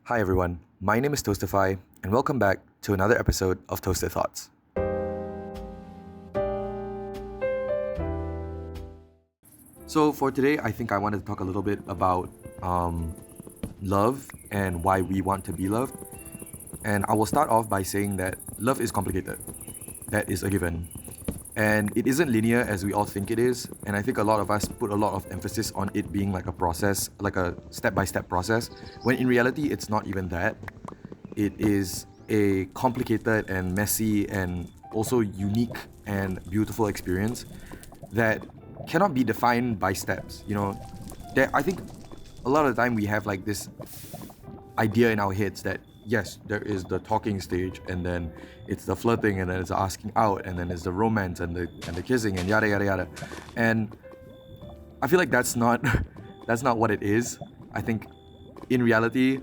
Hi everyone, my name is Toastify, and welcome back to another episode of Toasted Thoughts. So for today, I think I wanted to talk a little bit about love and why we want to be loved. And I will start off by saying that love is complicated. That is a given. And it isn't linear as we all think it is. And I think a lot of us put a lot of emphasis on it being like a process, like a step-by-step process, when in reality, it's not even that. It is a complicated and messy and also unique and beautiful experience that cannot be defined by steps. I think a lot of the time we have like this idea in our heads that yes, there is the talking stage, and then it's the flirting, and then it's the asking out, and then it's the romance and the kissing and yada yada yada. And I feel like that's not that's not what it is. I think in reality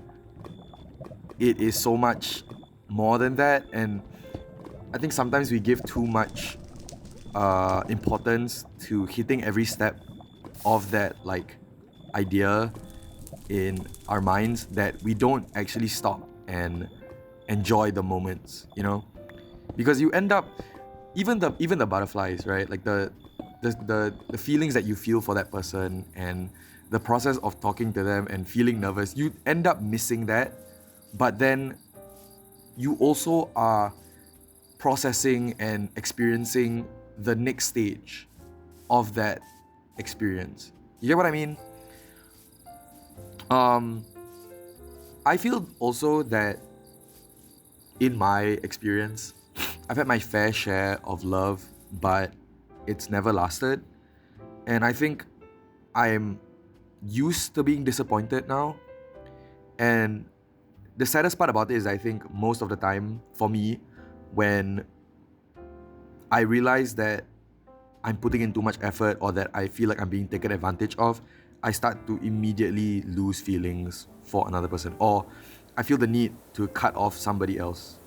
it is so much more than that, and I think sometimes we give too much importance to hitting every step of that like idea in our minds that we don't actually stop and enjoy the moments, because you end up even the butterflies, right? Like the feelings that you feel for that person and the process of talking to them and feeling nervous, you end up missing that, but then you also are processing and experiencing the next stage of that experience. You get what I mean? I feel also that in my experience, I've had my fair share of love, but it's never lasted. And I think I'm used to being disappointed now. And the saddest part about it is I think most of the time for me, when I realize that I'm putting in too much effort or that I feel like I'm being taken advantage of, I start to immediately lose feelings for another person, or I feel the need to cut off somebody else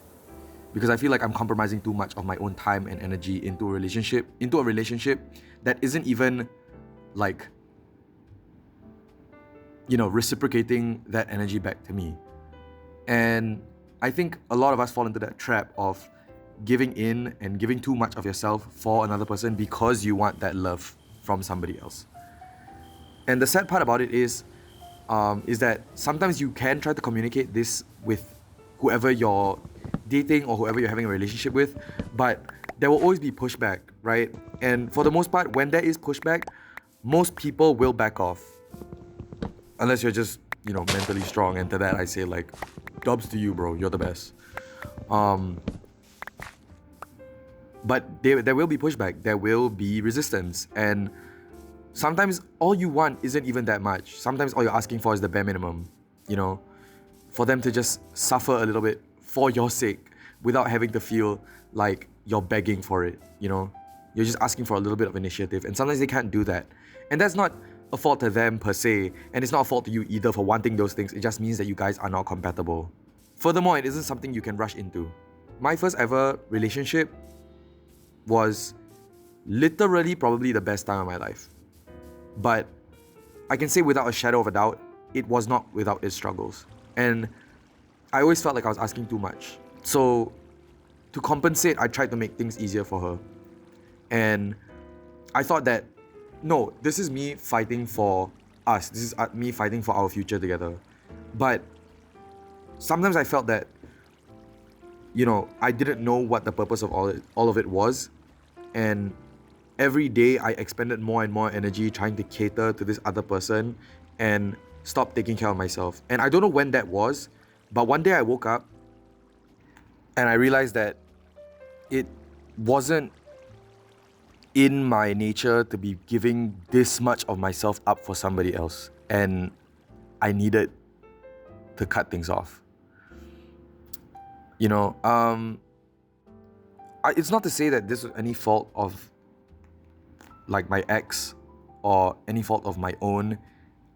because I feel like I'm compromising too much of my own time and energy into a relationship that isn't even like reciprocating that energy back to me. And I think a lot of us fall into that trap of giving in and giving too much of yourself for another person because you want that love from somebody else. And the sad part about it is that sometimes you can try to communicate this with whoever you're dating or whoever you're having a relationship with, but there will always be pushback, right? And for the most part, when there is pushback, most people will back off. Unless you're just, mentally strong. And to that I say like, dubs to you, bro, you're the best. But there will be pushback, there will be resistance, and sometimes all you want isn't even that much. Sometimes all you're asking for is the bare minimum, for them to just suffer a little bit for your sake without having to feel like you're begging for it, You're just asking for a little bit of initiative, and sometimes they can't do that. And that's not a fault to them per se, and it's not a fault to you either for wanting those things. It just means that you guys are not compatible. Furthermore, it isn't something you can rush into. My first ever relationship was literally probably the best time of my life. But I can say without a shadow of a doubt, it was not without its struggles. And I always felt like I was asking too much. So to compensate, I tried to make things easier for her. And I thought that, no, this is me fighting for us. This is me fighting for our future together. But sometimes I felt that, I didn't know what the purpose of all of it was. And every day I expended more and more energy trying to cater to this other person and stop taking care of myself. And I don't know when that was, but one day I woke up and I realized that it wasn't in my nature to be giving this much of myself up for somebody else. And I needed to cut things off. It's not to say that this was any fault of like my ex or any fault of my own.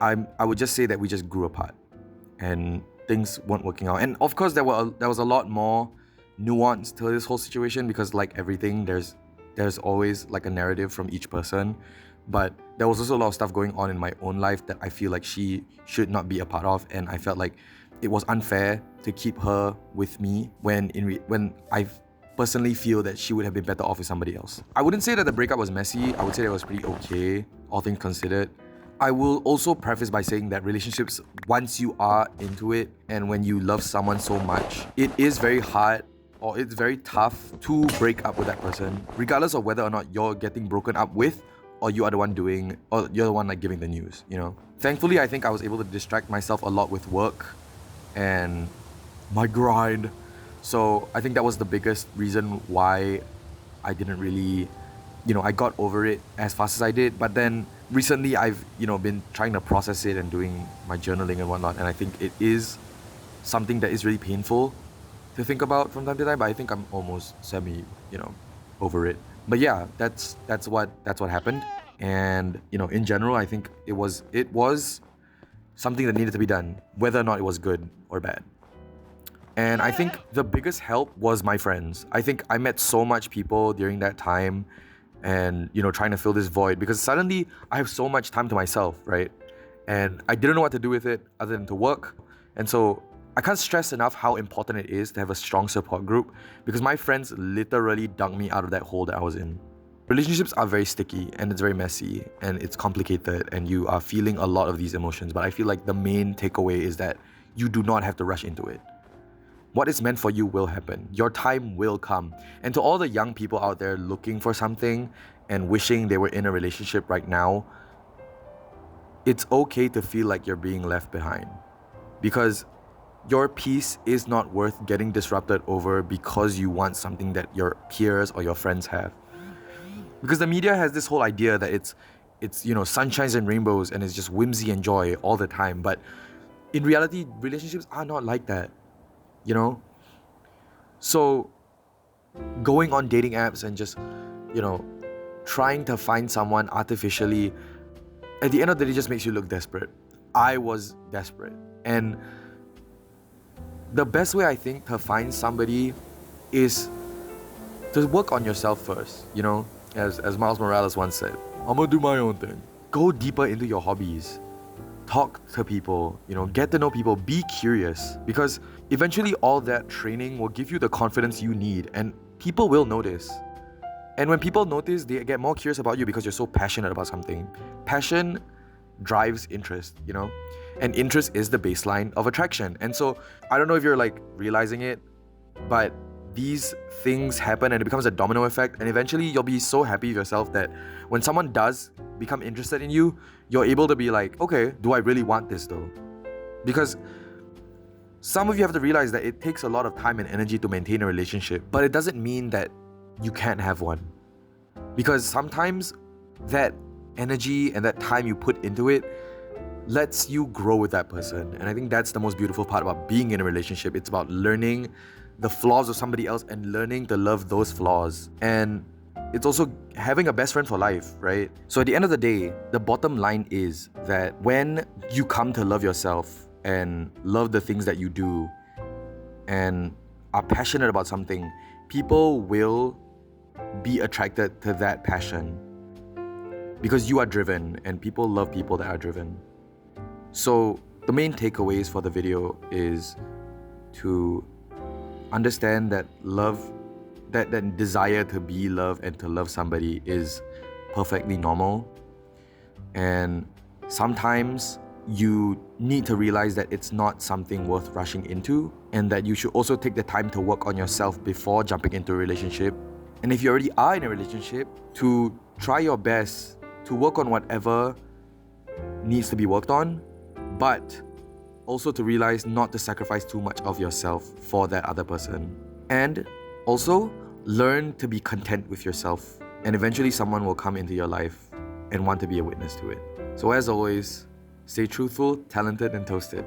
I would just say that we just grew apart and things weren't working out. And of course there was a lot more nuance to this whole situation, because like everything, there's always like a narrative from each person. But there was also a lot of stuff going on in my own life that I feel like she should not be a part of, and I felt like it was unfair to keep her with me when I personally feel that she would have been better off with somebody else. I wouldn't say that the breakup was messy. I would say that it was pretty okay, all things considered. I will also preface by saying that relationships, once you are into it and when you love someone so much, it is very hard or it's very tough to break up with that person, regardless of whether or not you're getting broken up with or you are the one doing, or you're the one like giving the news, you know? Thankfully, I think I was able to distract myself a lot with work and my grind. So I think that was the biggest reason why I didn't really, I got over it as fast as I did. But then recently I've, been trying to process it and doing my journaling and whatnot. And I think it is something that is really painful to think about from time to time. But I think I'm almost over it. But yeah, that's what happened. And, in general, I think it was something that needed to be done, whether or not it was good or bad. And I think the biggest help was my friends. I think I met so much people during that time and, trying to fill this void because suddenly I have so much time to myself, right? And I didn't know what to do with it other than to work. And so I can't stress enough how important it is to have a strong support group because my friends literally dunked me out of that hole that I was in. Relationships are very sticky and it's very messy and it's complicated and you are feeling a lot of these emotions. But I feel like the main takeaway is that you do not have to rush into it. What is meant for you will happen. Your time will come. And to all the young people out there looking for something and wishing they were in a relationship right now, it's okay to feel like you're being left behind. Because your peace is not worth getting disrupted over because you want something that your peers or your friends have. Because the media has this whole idea that it's sunshines and rainbows and it's just whimsy and joy all the time. But in reality, relationships are not like that. So going on dating apps and just, trying to find someone artificially, at the end of the day, just makes you look desperate. I was desperate. And the best way I think to find somebody is to work on yourself first, as Miles Morales once said, I'm gonna do my own thing. Go deeper into your hobbies. Talk to people, get to know people, be curious because eventually all that training will give you the confidence you need and people will notice. And when people notice, they get more curious about you because you're so passionate about something. Passion drives interest, and interest is the baseline of attraction. And so I don't know if you're realizing it, but these things happen and it becomes a domino effect and eventually you'll be so happy with yourself that when someone does become interested in you, you're able to be like, okay, do I really want this though? Because some of you have to realize that it takes a lot of time and energy to maintain a relationship, but it doesn't mean that you can't have one. Because sometimes that energy and that time you put into it lets you grow with that person. And I think that's the most beautiful part about being in a relationship. It's about learning the flaws of somebody else and learning to love those flaws. And it's also having a best friend for life, right? So at the end of the day, the bottom line is that when you come to love yourself and love the things that you do and are passionate about something, people will be attracted to that passion because you are driven and people love people that are driven. So the main takeaways for the video is to understand that love, that desire to be loved and to love somebody is perfectly normal. And sometimes you need to realize that it's not something worth rushing into and that you should also take the time to work on yourself before jumping into a relationship. And if you already are in a relationship, to try your best to work on whatever needs to be worked on, but also to realize not to sacrifice too much of yourself for that other person. And also learn to be content with yourself. And eventually someone will come into your life and want to be a witness to it. So as always, stay truthful, talented, and toasted.